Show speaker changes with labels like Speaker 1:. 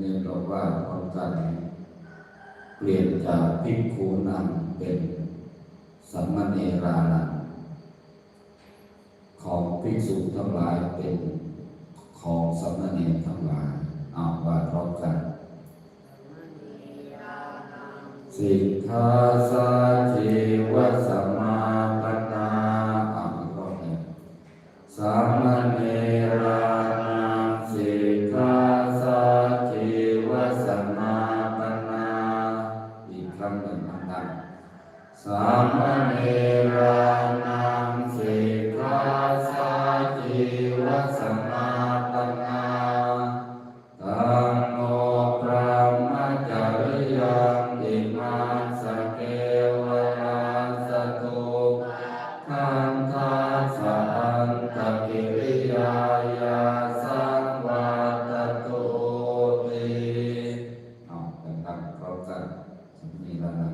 Speaker 1: นี้เราว่าพร้อมกันเปลี่ยนจากภิกขุนังเป็นสัมมเนรานังของภิกษุทั้งหลายเป็นของสัมมเนรทั้งหลายเอาว่าพร้อมกันสิกขาสาชีวะสัมมาปัฏฐาเอาอีกรอบหนึ่งสัมมเนรานังสิกขาสาชีวะสัมมาปัฏฐาอีกครั้งหนึ่งดังๆสัมมเนรานังสิกขาสาชีวะสัมมาปัฏฐาธัมโมพระมจริยังอิมาสเกวราสตุขันธัสสะอันตกิริยายาสังวาตตุติเอาดังๆพร้อมกันมีแล้วนะ